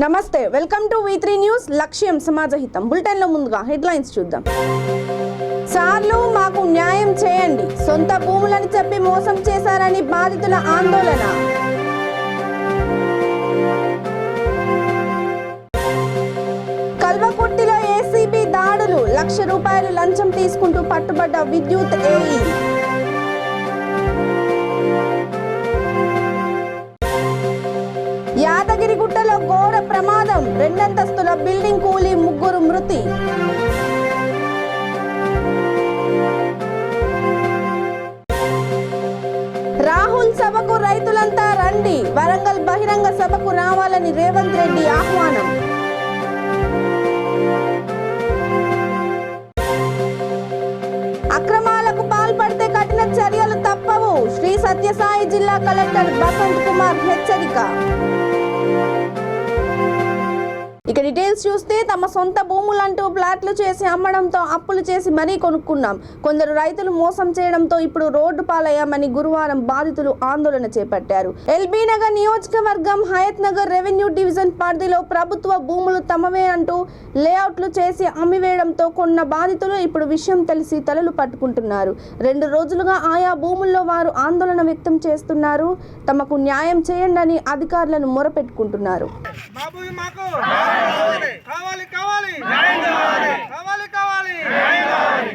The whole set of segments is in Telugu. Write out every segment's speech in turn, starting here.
నమస్తే, వెల్కమ్ టు V3 న్యూస్. లక్ష్యం సమాజహితం. బులెటిన్లో ముందుగా హెడ్లైన్స్ చూద్దాం. సార్లు మాకు న్యాయం చేయండి, సొంత భూములని చెప్పి మోసం చేశారని బాధితుల ఆందోళన. కల్వకుర్తిలో ఏసీబీ దాడులు, ₹1,00,000 లంచం తీసుకుంటూ పట్టుబడ్డ విద్యుత్ ఏఈ. యాదగిరిగుట్టలో ఘోర ప్రమాదం, 2 అంతస్తుల బిల్డింగ్ కూలి 3 మృతి. రాహుల్ సభకు రైతులంతా రండి, వరంగల్ బహిరంగ సభకు రావాలని రేవంత్ రెడ్డి ఆహ్వానం. అక్రమాలకు పాల్పడితే కఠిన చర్యలు తప్పవు, శ్రీ సత్యసాయి జిల్లా కలెక్టర్ బసంత్ కుమార్ హెచ్చరిక. ఇక డీటెయిల్స్ చూస్తే, తమ సొంత భూములంటూ ప్లాట్లు చేసి అమ్మడంతో అప్పులు చేసి మరీ కొనుక్కున్నాం. కొందరు రైతులు మోసం చేయడంతో ఇప్పుడు రోడ్డు పాలయ్యామని గురువారం బాధితులు ఆందోళన చేపట్టారు. ఎల్బీ నగర్ నియోజకవర్గం హయత్ నగర్ రెవెన్యూ డివిజన్ పరిధిలో ప్రభుత్వ భూములు తమవే అంటూ లేఅవుట్లు చేసి అమ్మివేయడంతో కొన్న బాధితులు ఇప్పుడు విషయం తెలిసి తలలు పట్టుకుంటున్నారు. 2 రోజులుగా ఆయా భూముల్లో వారు ఆందోళన వ్యక్తం చేస్తున్నారు. తమకు న్యాయం చేయండి అధికారులను మొరపెట్టుకుంటున్నారు. కావాలి కావాలి కావాలి కావాలి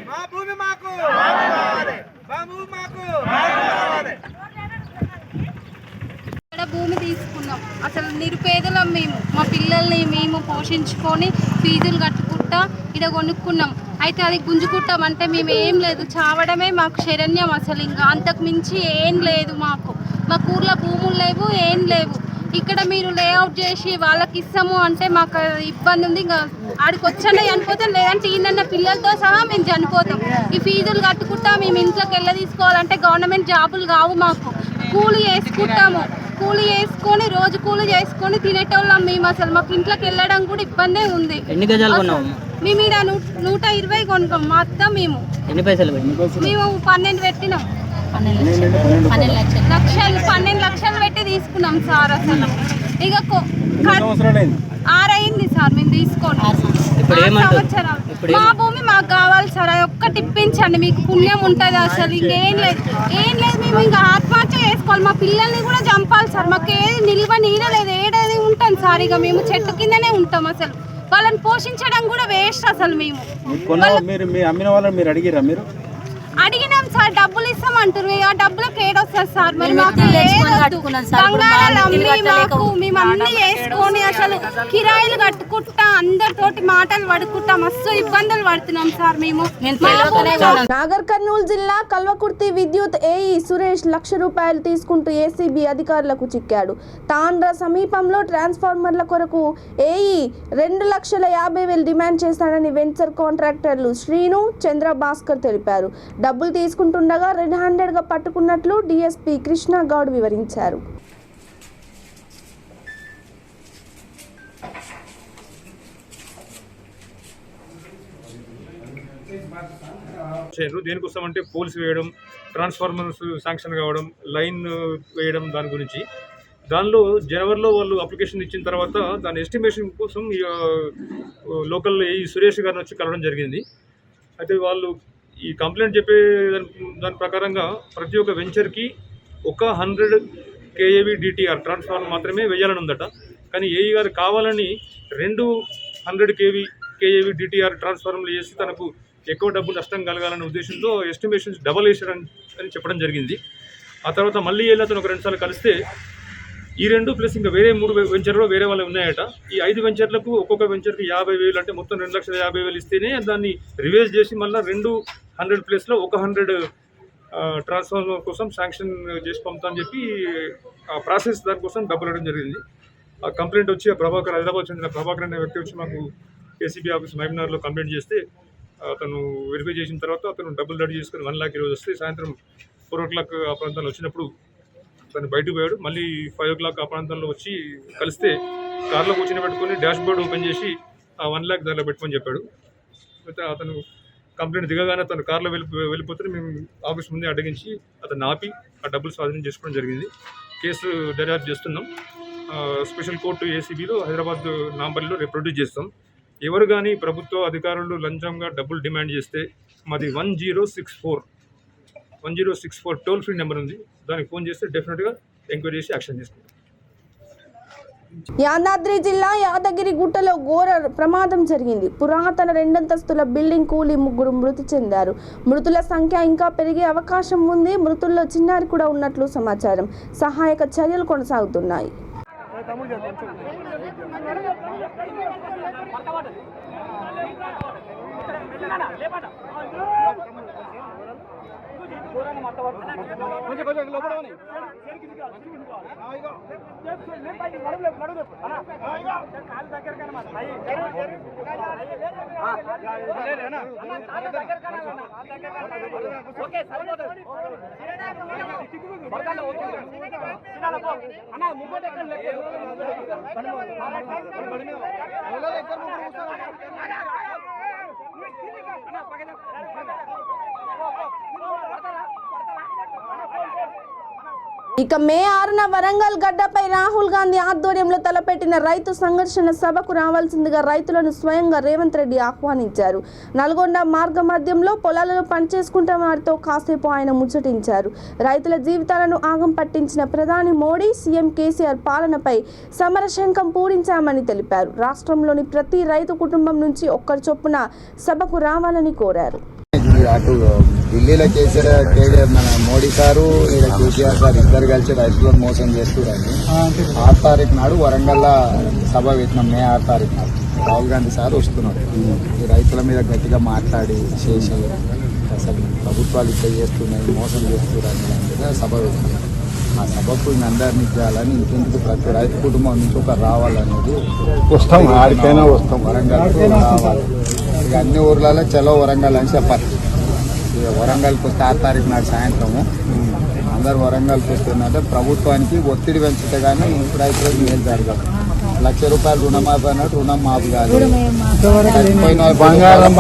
మా భూమి మాకు భూమి తీసుకున్నాం. అసలు నిరుపేదలం మేము. మా పిల్లల్ని మేము పోషించుకొని ఫీజులు కట్టుకుంటా ఇక్కడ కొనుక్కున్నాం. అయితే అది గుంజుకుంటామంటే మేము ఏం లేదు, చావడమే మాకు శరణ్యం. అసలు ఇంకా అంతకు మించి ఏం లేదు. మాకు మా ఊర్లో భూములు లేవు, ఏం లేవు. ఇక్కడ మీరు లేఅవుట్ చేసి వాళ్ళకి ఇస్తాము అంటే మాకు ఇబ్బంది ఉంది. ఇంకా ఆడికి వచ్చానే చనిపోతాం, లేదంటే ఈయన పిల్లలతో సహా మేము చనిపోతాం. ఈ ఫీజులు కట్టుకుంటా మేము ఇంట్లోకి వెళ్ళ తీసుకోవాలంటే గవర్నమెంట్ జాబులు కావు మాకు. కూలి చేసుకుంటాము, కూలి చేసుకొని రోజు కూలి చేసుకొని తినేటోళ్ళం మేము. అసలు మాకు ఇంట్లోకి వెళ్ళడం కూడా ఇబ్బందే ఉంది. మేము ఇక్కడ 120 కొనుక్కోం మా అత్త. మేము 12 పెట్టినాం. 12 లక్షలు పెట్టి తీసుకున్నాం సార్. అసలు ఇక 6 అయింది సార్ మేము తీసుకొని. 6 సంవత్సరాలు. మా భూమి మాకు కావాలి సార్, అది ఒక్కటి ఇప్పించండి, మీకు పుణ్యం ఉంటుంది. అసలు ఇంకేం లేదు, ఏం లేదు. మేము ఇంకా ఆత్మహత్య చేసుకోవాలి, మా పిల్లల్ని కూడా చంపాలి సార్. మాకు ఏది నిల్వ నీడలేదు, ఏడాది ఉంటాం సార్. ఇక మేము చెట్టు కిందనే ఉంటాం. అసలు వాళ్ళని పోషించడం కూడా వేస్ట్. అసలు మేము అడిగినాం సార్, డబ్బులు ఇస్తామంటారు. ఆ డబ్బులకు ఏడొస్తారు సార్. మరి మాకు బంగారాలు అమ్మి మాకు మేము అన్ని చేసుకొని అసలు కిరాయిలు కట్టుకుంటా అందరితోటి మాటలు పడుకుంటా మస్తు ఇబ్బందులు పడుతున్నాం సార్ మేము. నాగర్ కర్నూలు జిల్లా కల్వకుర్తి విద్యుత్ ఏఈ సురేష్ ₹1,00,000 తీసుకుంటూ ఏసీబీ అధికారులకు చిక్కాడు. తాండ్ర సమీపంలో ట్రాన్స్ఫార్మర్ల కొరకు ఏఈ ₹2,50,000 డిమాండ్ చేస్తాడని వెంచర్ కాంట్రాక్టర్లు శ్రీను, చంద్రభాస్కర్ తెలిపారు. డబ్బులు తీసుకుంటుండగా రెడ్ హ్యాండెడ్గా పట్టుకున్నట్లు డీఎస్పీ కృష్ణ గౌడ్ వివరించారు. దేనికోసమంటే పోల్స్ వేయడం, ట్రాన్స్ఫార్మర్స్ శాంక్షన్ కావడం, లైన్ వేయడం, దాని గురించి. దానిలో జనవరిలో వాళ్ళు అప్లికేషన్ ఇచ్చిన తర్వాత దాని ఎస్టిమేషన్ కోసం లోకల్ ఈ సురేష్ గారిని వచ్చి కలవడం జరిగింది. అయితే వాళ్ళు ఈ కంప్లైంట్ చెప్పే దాని ప్రకారంగా ప్రతి ఒక్క వెంచర్కి 100 kV DTR ట్రాన్స్ఫార్మర్ మాత్రమే వేయాలని ఉందట. కానీ ఏఈ గారు కావాలని 200 kV DTR ట్రాన్స్ఫార్మర్లు చేసి తనకు ఎక్కువ డబ్బు నష్టం కలగాలనే ఉద్దేశంతో ఎస్టిమేషన్స్ డబల్ వేసారని చెప్పడం జరిగింది. ఆ తర్వాత మళ్ళీ వెళ్ళి అతను ఒక 2 సార్లు కలిస్తే ఈ 2 ప్లస్ ఇంకా వేరే 3 వెంచర్లో వేరే వాళ్ళు ఉన్నాయట. ఈ 5 వెంచర్లకు ఒక్కొక్క వెంచర్కి 50,000 అంటే మొత్తం 2,50,000 ఇస్తేనే దాన్ని రివైజ్ చేసి మళ్ళీ 200 ప్లస్లో 100 ట్రాన్స్ఫార్మర్ కోసం శాంక్షన్ చేసి పంపుతామని చెప్పి ఆ ప్రాసెస్ దానికోసం డబ్బులు ఇవ్వడం జరిగింది. ఆ కంప్లైంట్ వచ్చి ప్రభాకర్, హైదరాబాద్ చెందిన ప్రభాకర్ అనే వ్యక్తి వచ్చి మాకు ఏసీబీ ఆఫీస్ మహబూబ్నగర్లో కంప్లైంట్ చేస్తే అతను వెరిఫై చేసిన తర్వాత అతను డబ్బులు రెడీ చేసుకుని 1 లాక్ ఈరోజు వస్తే సాయంత్రం 4 o'clock ఆ ప్రాంతంలో వచ్చినప్పుడు తను బయటకు పోయాడు. మళ్ళీ 5 o'clock ఆ ప్రాంతంలో వచ్చి కలిస్తే కార్లో కూర్చొని పెట్టుకుని డాష్ బోర్డ్ ఓపెన్ చేసి ఆ 1 lakh దానిలో పెట్టుకొని చెప్పాడు. అయితే అతను కంప్లైంట్ దిగగానే తను కార్లో వెళ్ళిపోతే మేము ఆఫీస్ ముందే అడ్డగించి అతను ఆపి ఆ డబ్బులు స్వాధీనం చేసుకోవడం జరిగింది. కేసు దర్యాప్తు చేస్తున్నాం. స్పెషల్ కోర్టు ఏసీబీలో హైదరాబాద్ నాంపల్లిలో రేపు ప్రొడ్యూస్ చేస్తాం. ఎవరు కానీ ప్రభుత్వ అధికారులు లంచంగా డబ్బులు డిమాండ్ చేస్తే మాది 1064 టోల్ ఫ్రీ నెంబర్ ఉంది. దానికి ఫోన్ చేస్తే డెఫినెట్గా ఎంక్వైరీ చేసి యాక్షన్ తీసుకుంటాం. యాదాద్రి జిల్లా యాదగిరి గుట్టలో ఘోర ప్రమాదం జరిగింది. పురాతన 2 అంతస్తుల బిల్డింగ్ కూలి 3 మృతి చెందారు. మృతుల సంఖ్య ఇంకా పెరిగే అవకాశం ఉంది. మృతుల్లో చిన్నారి కూడా ఉన్నట్లు సమాచారం. సహాయక చర్యలు కొనసాగుతున్నాయి. ఇక మే 6న వరంగల్ గడ్డపై రాహుల్ గాంధీ ఆధ్వర్యంలో తలపెట్టిన రైతు సంఘర్షణ సభకు రావాల్సిందిగా రైతులను స్వయంగా రేవంత్ రెడ్డి ఆహ్వానించారు. నల్గొండ మార్గ మధ్యంలో పొలాలలో పనిచేసుకుంటున్న వారితో కాసేపు ఆయన ముచ్చటించారు. రైతుల జీవితాలను ఆగం పట్టించిన ప్రధాని మోడీ, సీఎం కేసీఆర్ పాలనపై సమరశంఖం పూరించామని తెలిపారు. రాష్ట్రంలోని ప్రతి రైతు కుటుంబం నుంచి ఒక్కరి చొప్పున సభకు రావాలని కోరారు. అటు ఢిల్లీలో కేసీఆర్ మన మోడీ సారు లేదా కేసీఆర్ సార్ ఇద్దరు కలిసి రైతులను మోసం చేస్తున్నారని 6 తారీఖు నాడు వరంగల్లో సభ పెట్టినాం. మే 6 తారీఖు నాడు రాహుల్ గాంధీ సార్ వస్తున్నారు. ఈ రైతుల మీద గట్టిగా మాట్లాడి చేసి అసలు ప్రభుత్వాలు ఇట్లా చేస్తున్నాయి, మోసం చేస్తున్నారని మీద సభ పెట్టినాం. ఆ సభకు అందరినీ చేయాలని ఇంకెందుకు ప్రతి రైతు కుటుంబం నుంచి ఒక రావాలనేది వస్తాం. ఆడికైనా వస్తాం, వరంగల్ రావాలి. ఇక అన్ని ఊర్లలో చలో వరంగల్ అని చెప్పాలి. ఇక వరంగల్కి వస్తే 6 తారీఖు నాడు సాయంత్రము అందరు వరంగల్కి వస్తుందంటే ప్రభుత్వానికి ఒత్తిడి పెంచితే కానీ రైతులకు మేలు జరగదు. ₹1,00,000 రుణమాఫీ అన్నట్టు రుణం మాఫీ కాదు. బంగారం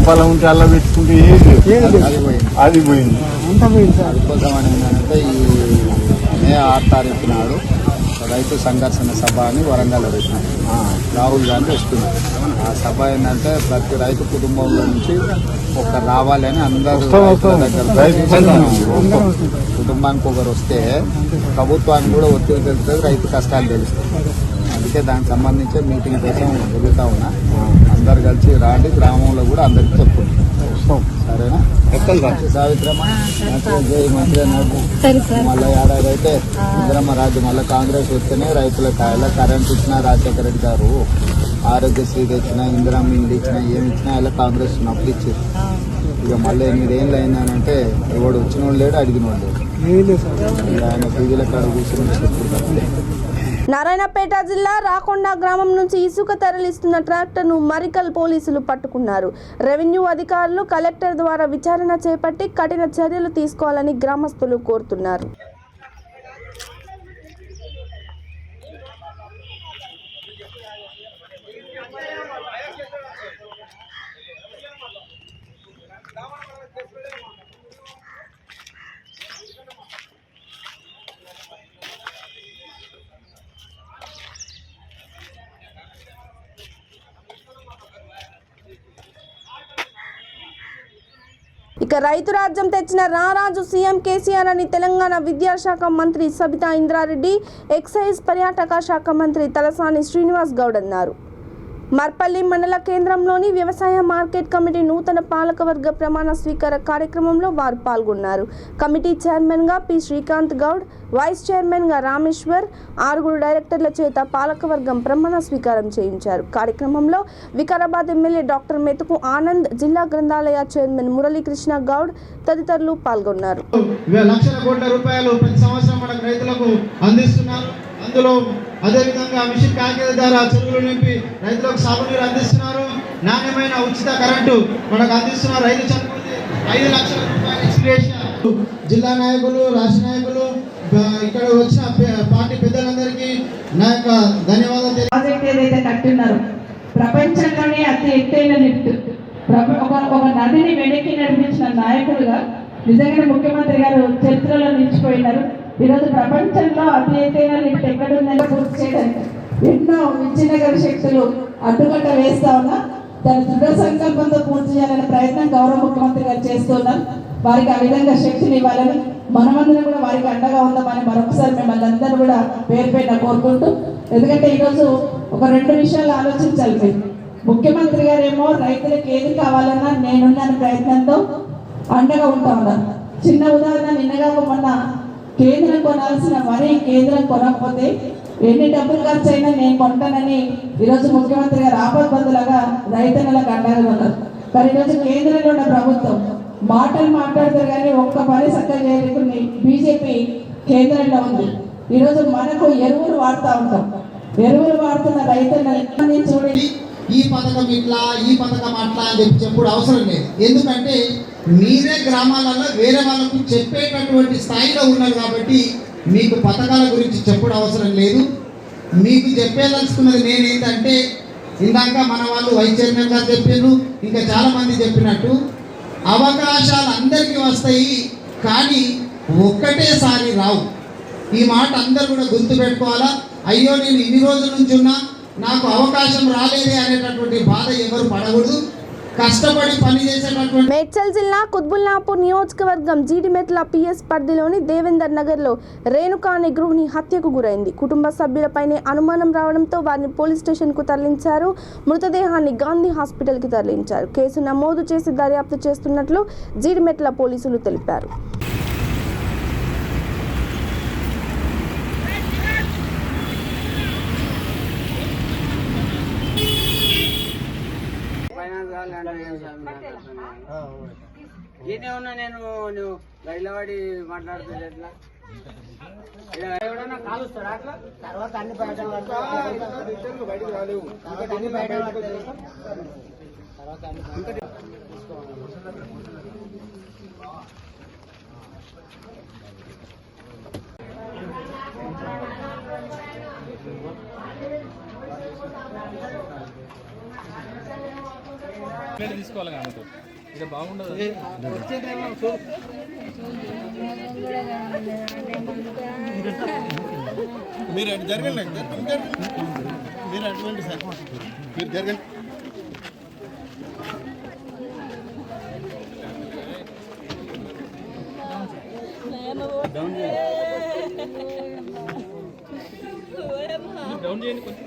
పొలం ఉంటే అలా పెట్టుకుంటే అది పోయింది. అందుకోసం అని ఏంటంటే ఈ మే 6 తారీఖు నాడు రైతు సంఘర్షణ సభ అని వరంగల్ పెట్టినాం. రాహుల్ గాంధీ వస్తున్నారు. ఆ సభ ఏంటంటే ప్రతి రైతు కుటుంబంలో నుంచి ఒక రావాలని అందరూ కుటుంబానికి ఒకరు వస్తే ప్రభుత్వానికి కూడా ఒత్తిడి తెలుస్తుంది, రైతు కష్టాలు తెలుస్తాయి. అందుకే దానికి సంబంధించి మీటింగ్ కోసం జరుగుతూ ఉన్నా. అందరు కలిసి రాండి, గ్రామంలో కూడా అందరికి చెప్పుకుంటాం. సరేనా? సావిత్రమ్మ మంత్రి మళ్ళీ ఏడాది అయితే ఇందిరమ్మ రాజ్యం మళ్ళీ కాంగ్రెస్ వస్తేనే రైతులకు ఇలా కరెంట్ ఇచ్చినా రాజశేఖర రెడ్డి గారు ఆరోగ్యశ్రీ తెచ్చినా, ఇందిరమ్మ ఇండ్లు ఇచ్చినా, ఏమి ఇచ్చినా ఇలా కాంగ్రెస్ ఉన్నప్పుడు ఇచ్చారు. ఇక మళ్ళీ 8 ఏళ్ళు అయిందనంటే ఎవడు వచ్చిన వాళ్ళు లేడు, అడిగిన వాళ్ళు లేడు. ఆయన పీజీల కాడ కూర్చొని చెప్పుకుంటారు. నారాయణపేట జిల్లా రాకొండ గ్రామం నుంచి ఇసుక తరలిస్తున్న ట్రాక్టర్ను మరికల్ పోలీసులు పట్టుకున్నారు. రెవెన్యూ అధికారులు కలెక్టర్ ద్వారా విచారణ చేపట్టి కఠిన చర్యలు తీసుకోవాలని గ్రామస్తులు కోరుతున్నారు. ఇక రైతు రాజ్యం తెచ్చిన రారాజు సీఎం కేసీఆర్ అని తెలంగాణ విద్యాశాఖ మంత్రి సబితా ఇంద్రారెడ్డి, ఎక్సైజ్ పర్యాటక శాఖ మంత్రి తలసాని శ్రీనివాస్ గౌడ్ అన్నారు. మర్పల్లి మండల కేంద్రంలోని వ్యవసాయ మార్కెట్ కమిటీ నూతన పాలకవర్గ ప్రమాణ స్వీకార కార్యక్రమంలో వారు పాల్గొన్నారు. కమిటీ చైర్మన్గా పి శ్రీకాంత్ గౌడ్, వైస్ చైర్మన్గా రామేశ్వర్, 6 డైరెక్టర్ల చేత పాలకవర్గం ప్రమాణ స్వీకారం చేయించారు. కార్యక్రమంలో వికారాబాద్ ఎమ్మెల్యే డాక్టర్ మెతుకు ఆనంద్, జిల్లా గ్రంథాలయ చైర్మన్ మురళీకృష్ణ గౌడ్ తదితరులు పాల్గొన్నారు. లక్షల కోట్ల రూపాయలు ప్రతి సంవత్సరం మనకు రైతులకు అందిస్తున్నారు. అందులో అదేవిధంగా మిషన్ కాకినాడ ద్వారా చెరువులు నింపి రైతులకు సాగునీరు అందిస్తున్నారు. నాణ్యమైన ఉచిత కరెంటు మనకు అందిస్తున్నారు. రైతు చనిపోతే 5 లక్షల రూపాయలు ఎక్స్గ్రేషన్. జిల్లా నాయకులు, రాష్ట్ర నాయకులు, ఇక్కడ వచ్చిన పార్టీ పెద్దలందరికీ నా యొక్క ధన్యవాదాలు. ప్రాజెక్ట్ ఏదైతే కట్టున్నారో ప్రపంచంలోనే అతి ఎత్తైన లిఫ్ట్, ఒక నదిని వెనక్కి నడిపించిన నాయకులుగా నిజంగా ముఖ్యమంత్రి గారు చరిత్రలో నిలిచిపోయినారు. ఈరోజు ప్రపంచంలో అతి ఎత్తైన లిఫ్ట్ ఎక్కడుందని పూర్తి చేయడానికి ఎన్నో విచ్ఛిన్నకర శక్తులు అడ్డుకట్ట వేస్తా ఉన్నా దాని దృఢ సంకల్పంతో పూర్తి చేయాలనే ప్రయత్నం గౌరవ ముఖ్యమంత్రి గారు చేస్తున్నారు. వారికి ఆ విధంగా శక్తిని ఇవ్వాలని మనమందరం కూడా వారికి అండగా ఉందామని మరొకసారి మిమ్మల్ని అందరూ కూడా పేరు పేరున కోరుకుంటూ, ఎందుకంటే ఈరోజు ఒక 2 విషయాలు ఆలోచించాలి. మీరు ముఖ్యమంత్రి గారు ఏమో రైతులకు ఏది కావాలన్నా నేనున్న ప్రయత్నంతో అండగా ఉంటా ఉన్నారు. చిన్న ఉదాహరణ, నిన్నగా మొన్న కేంద్రం కొనాల్సిన వరి కేంద్రం కొనకపోతే ఎన్ని డబ్బులు ఖర్చు అయినా నేను కొంటానని ఈరోజు ముఖ్యమంత్రి గారు ఆపద్బందులుగా రైతన్నలకు అండగా ఉన్నారు. కానీ ఈరోజు కేంద్రంలో ఉన్న ప్రభుత్వం మాటలు మాట్లాడతారు కానీ ఒక్క పని చక్కగా చేయలేకుండా బీజేపీ కేంద్రంలో ఉంది. ఈరోజు మనకు ఎరువులు వాడుతూ ఉంటాం. ఎరువులు వాడుతున్న రైతన్నని చూడండి, ఈ పథకం ఇట్లా, ఈ పథకం అట్లా అని చెప్పుడు అవసరం లేదు. ఎందుకంటే మీరే గ్రామాలలో వేరే వాళ్ళకు చెప్పేటటువంటి స్థాయిలో ఉన్నారు కాబట్టి మీకు పథకాల గురించి చెప్పడం అవసరం లేదు. మీకు చెప్పేదలుచుకున్నది నేను ఏంటంటే, ఇందాక మన వాళ్ళు వైస్ చైర్మన్ గారు చెప్పారు, ఇంకా చాలామంది చెప్పినట్టు అవకాశాలు అందరికీ వస్తాయి కానీ ఒక్కటేసారి రావు. ఈ మాట అందరూ కూడా గుర్తుపెట్టుకోవాలా. అయ్యో నేను ఇన్ని రోజుల నుంచి ఉన్నా నాకు అవకాశం రాలేదే అనేటటువంటి బాధ ఎవరు పడకూడదు. కష్టపడి పని చేసేటటువంటి మేడ్చల్ జిల్లా కుత్బుల్లాపూర్ నియోజకవర్గం జీడిమెట్ల పిఎస్ పరిధిలోని దేవేందర్ నగర్లో రేణుకా అనే గృహిణి హత్యకు గురైంది. కుటుంబ సభ్యులపైనే అనుమానం రావడంతో వారిని పోలీస్ స్టేషన్కు తరలించారు. మృతదేహాన్ని గాంధీ హాస్పిటల్కి తరలించారు. కేసు నమోదు చేసి దర్యాప్తు చేస్తున్నట్లు జీడిమెట్ల పోలీసులు తెలిపారు. ఈయనే ఉన్నా నేను, నువ్వు రైలవాడి మాట్లాడుతుంది ఎట్లా ఎవడన్నా కాలుస్తారా అట్లా? తర్వాత అన్ని బయట బయటకు రాలేవు, అన్ని బయట పడుతుంది. తర్వాత తీసుకోవాలి కాబట్టి ఇది బాగుండదు. మీరు అటు జరగండి, మీరు అటువంటి సార్ మీరు జరగండి. డౌన్ చేయండి కొంచెం.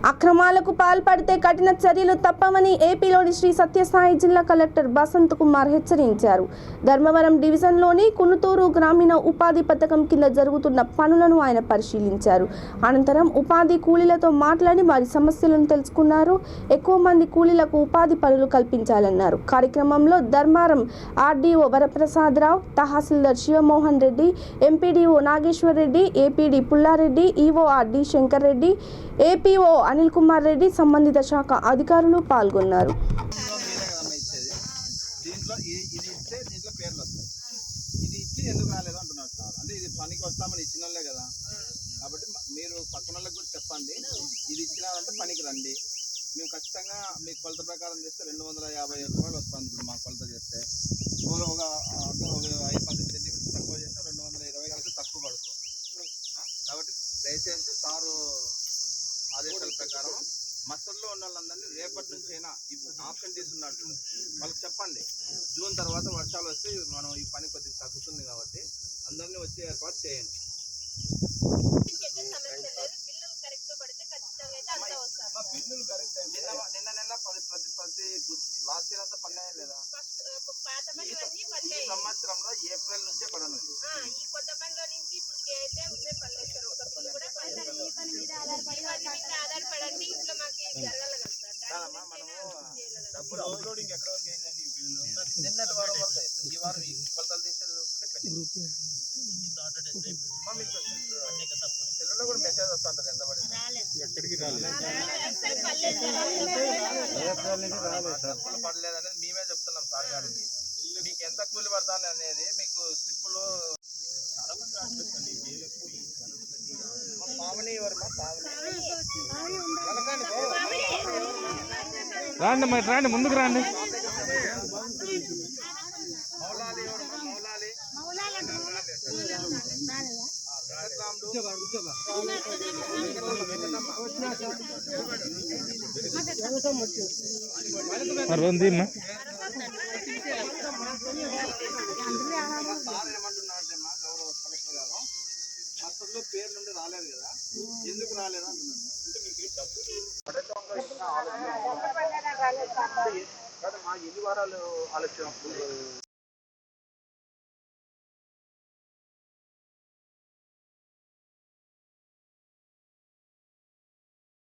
అక్రమాలకు పాల్పడితే కఠిన చర్యలు తప్పవని ఏపీలోని శ్రీ సత్యసాయి జిల్లా కలెక్టర్ బసంత్ కుమార్ హెచ్చరించారు. ధర్మవరం డివిజన్లోని కునుతూరు గ్రామీణ ఉపాధి పథకం కింద జరుగుతున్న పనులను ఆయన పరిశీలించారు. అనంతరం ఉపాధి కూలీలతో మాట్లాడి వారి సమస్యలను తెలుసుకున్నారు. ఎక్కువ మంది కూలీలకు ఉపాధి పనులు కల్పించాలన్నారు. కార్యక్రమంలో Dharmavaram RDO Varaprasadarao, tahsildar Sivamohan Reddy, MPDO Nageswar Reddy, APD Pullareddy, EOR D Shankar Reddy, APO Anil Kumar Reddy, సంబంధిత శాఖ అధికారులు పాల్గొన్నారు. దీంట్లో ఇది ఇస్తే దీంట్లో పేర్లు వస్తాయి. ఇది ఇచ్చి ఎందుకు రాలేదు అంటున్నారు సార్. అంటే ఇది పనికి వస్తామని ఇచ్చిన వాళ్ళే కదా, కాబట్టి మీరు పక్కన వాళ్ళకి కూడా చెప్పండి, ఇది ఇచ్చినారంటే పనికి రండి. మేము ఖచ్చితంగా మీకు కొలత ప్రకారం చేస్తే 250 రూపాయలు వస్తుంది. ఇప్పుడు మాకు కొలత చేస్తే ఒక 5-10 సెంటీమీటర్స్ తక్కువ చేస్తే 220 కలిసి తక్కువ పడుతుంది. కాబట్టి దయచేసి సారు ఆదేశాల ప్రకారం మత్తల్లో ఉన్న వాళ్ళందరినీ రేపటి నుంచి అయినా ఇప్పుడు ఆప్షన్ తీసుకున్నట్టు వాళ్ళకి చెప్పండి. జూన్ తర్వాత వర్షాలు వస్తే మనం ఈ పని కొద్దిగా తగ్గుతుంది కాబట్టి అందరినీ వచ్చే ఏర్పాటు చేయండి. బిల్లులు కరెక్ట్ నిన్న నెల ప్రతి లాస్ట్ ఇయర్ అంతా పడినాయా లేదా? ఈ సంవత్సరంలో ఏప్రిల్ నుంచే పడనుంది. మనము డబ్బులు అప్లోడింగ్ ఎక్కడ వరకు అయిందండి? నిన్నటి వారం వరకు అవుతుంది. ఈ వారం ఈ కొలతలు తీసేది మీకు సెల్లులో కూడా మెసేజ్ వస్తుంటుంది ఎంత పడింది. ఎక్కడికి డబ్బులు పడలేదనేది మేమే చెప్తున్నాం సార్ గారికి. మీకు ఎంత కూలి పడతాను అనేది మీకు స్లిప్పులు పావని వర్మ రండి ముందుకు రండి. పేర్లు నుండి రాలేదు కదా, ఎందుకు రాలేదు అంటున్నాను. మా ఎన్ని వారాలు ఆలస్యం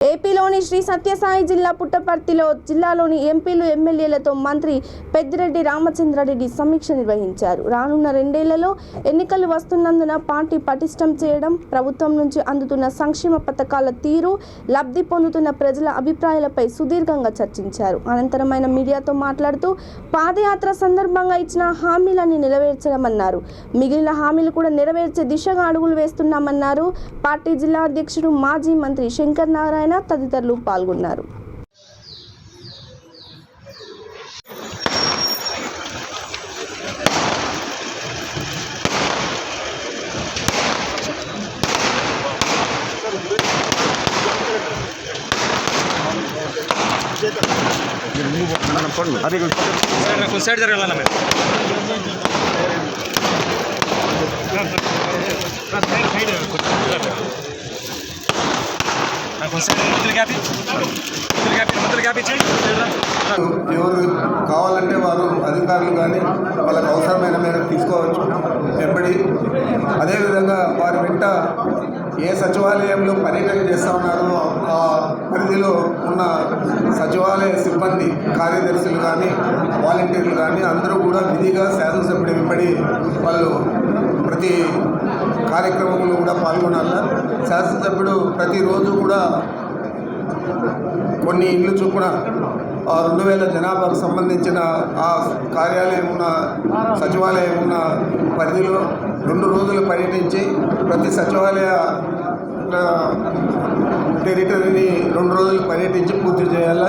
ఏపీలోని శ్రీ సత్యసాయి జిల్లా పుట్టపర్తిలో జిల్లాలోని ఎంపీలు ఎమ్మెల్యేలతో మంత్రి పెద్దిరెడ్డి రామచంద్రారెడ్డి సమీక్ష నిర్వహించారు. రానున్న 2 ఏళ్లలో ఎన్నికలు వస్తున్నందున పార్టీ పటిష్టం చేయడం, ప్రభుత్వం నుంచి అందుతున్న సంక్షేమ పథకాల తీరు, లబ్ధి పొందుతున్న ప్రజల అభిప్రాయాలపై సుదీర్ఘంగా చర్చించారు. అనంతరం ఆయన మీడియాతో మాట్లాడుతూ పాదయాత్ర సందర్భంగా ఇచ్చిన హామీలన్నీ నెరవేర్చడమన్నారు. మిగిలిన హామీలు కూడా నెరవేర్చే దిశగా అడుగులు వేస్తున్నామన్నారు. పార్టీ జిల్లా అధ్యక్షుడు మాజీ మంత్రి శంకర్ నారాయణ తదితరులు పాల్గొన్నారు. సైడ్ జరగాలన్నా ఎవరు కావాలంటే వారు అధికారులు కానీ వాళ్ళకు అవసరమైన మేరకు తీసుకోవచ్చు వెంబడి. అదేవిధంగా వారి వెంట ఏ సచివాలయంలో పర్యటన చేస్తూ ఉన్నారో ఆ పరిధిలో ఉన్న సచివాలయ సిబ్బంది, కార్యదర్శులు కానీ వాలంటీర్లు కానీ అందరూ కూడా విధిగా శాసనసభ్యుడి వెంబడి వాళ్ళు ప్రతి కార్యక్రమంలో కూడా పాల్గొనాలి. శాసనసభ్యుడు ప్రతిరోజు కూడా కొన్ని ఇళ్ళు చొప్పున 2000 జనాభాకు సంబంధించిన ఆ కార్యాలయం ఉన్న సచివాలయం ఉన్న పరిధిలో 2 రోజులు పర్యటించి ప్రతి సచివాలయ టెరిటరీని 2 రోజులు పర్యటించి పూర్తి చేయాలి.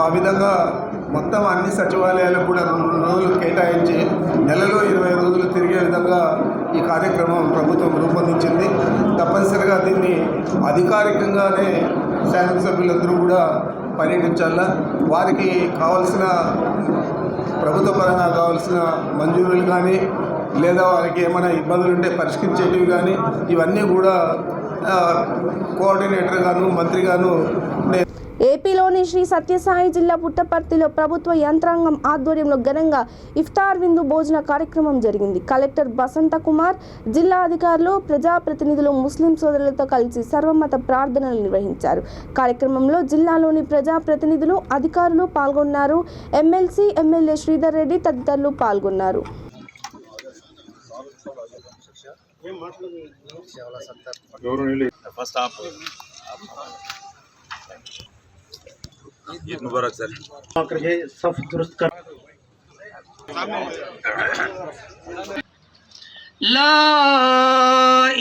ఆ విధంగా మొత్తం అన్ని సచివాలయాలకు కూడా 2 రోజులు కేటాయించి నెలలో 20 రోజులు తిరిగే విధంగా ఈ కార్యక్రమం ప్రభుత్వం రూపొందించింది. తప్పనిసరిగా దీన్ని అధికారికంగానే శాసనసభ్యులందరూ కూడా పర్యటించాలా. వారికి కావాల్సిన ప్రభుత్వ పరంగా కావాల్సిన మంజూరులు కానీ లేదా వారికి ఏమైనా ఇబ్బందులు ఉంటే పరిష్కరించేటివి కానీ ఇవన్నీ కూడా కోఆర్డినేటర్ గాను మంత్రి గాను. ఏపీలోని శ్రీ సత్యసాయి జిల్లా పుట్టపర్తిలో ప్రభుత్వ యంత్రాంగం ఆధ్వర్యంలో ఘనంగా ఇఫ్తార్ విందు భోజన కార్యక్రమం జరిగింది. కలెక్టర్ బసంత కుమార్, జిల్లా అధికారులు, ప్రజాప్రతినిధులు ముస్లిం సోదరులతో కలిసి సర్వమత ప్రార్థనలు నిర్వహించారు. కార్యక్రమంలో జిల్లాలోని ప్రజాప్రతినిధులు, అధికారులు పాల్గొన్నారు. ఎమ్మెల్సీ, ఎమ్మెల్యే శ్రీధర్ రెడ్డి తదితరులు పాల్గొన్నారు. ईद मुबारक सर। सब दुरुस्त कर। ला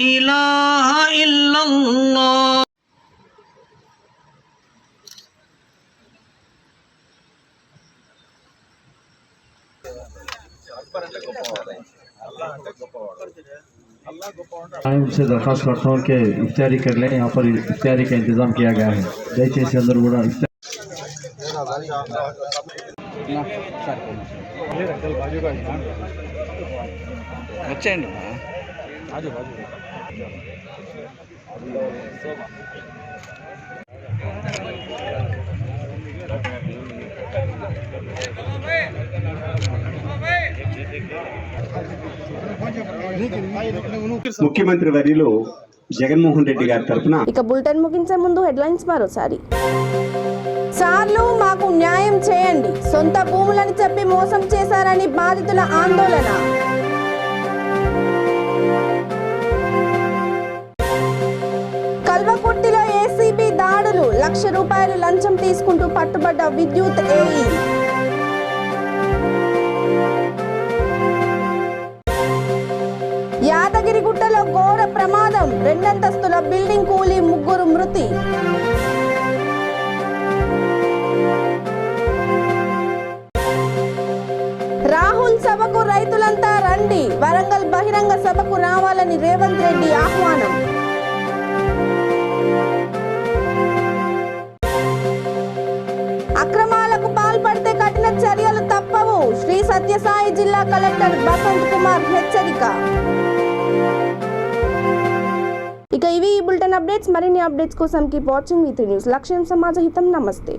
इलाहा इल्लल्लाह। उनसे दरख्वास्त करता हूँ कि इफ्तारी कर लें। यहाँ पर इफ्तारी का इंतज़ाम किया गया है। दयచేసి అందరూ కూడా వచ్చేయండి. ముఖ్యమంత్రి వర్యులు జగన్మోహన్ రెడ్డి గారి తరఫున ఇక బులెటిన్ ముగించే ముందు హెడ్లైన్స్ మరోసారి. సార్లు మాకు న్యాయం చేయండి, సొంత భూములని చెప్పి మోసం చేశారని బాధితుల ఆందోళన. కల్వకుర్తిలో ఏసీబీ దాడులు, ₹1,00,000 లంచం తీసుకుంటూ పట్టుబడ్డ విద్యుత్ ఏఈ. యాదగిరిగుట్టలో ఘోర ప్రమాదం, 2 అంతస్తుల బిల్డింగ్ కూలి 3 మృతి. రాహుల్ సభ సభకు రైతులంతా రండి, వరంగల్ బహిరంగ సభకు రావాలని రేవంత్ రెడ్డి ఆహ్వానం. అక్రమాలకు పాల్పడితే కఠిన చర్యలు తప్పవు, శ్రీ సత్యసాయి జిల్లా కలెక్టర్ బసంత్ కుమార్ హెచ్చరిక. ఇక ఇవి ఈ బులెటిన్ అప్డేట్స్. మరిన్ని అప్డేట్స్ కోసం కీప్ వాచింగ్ విత్ న్యూస్. లక్ష్యం సమాజ హితం. నమస్తే.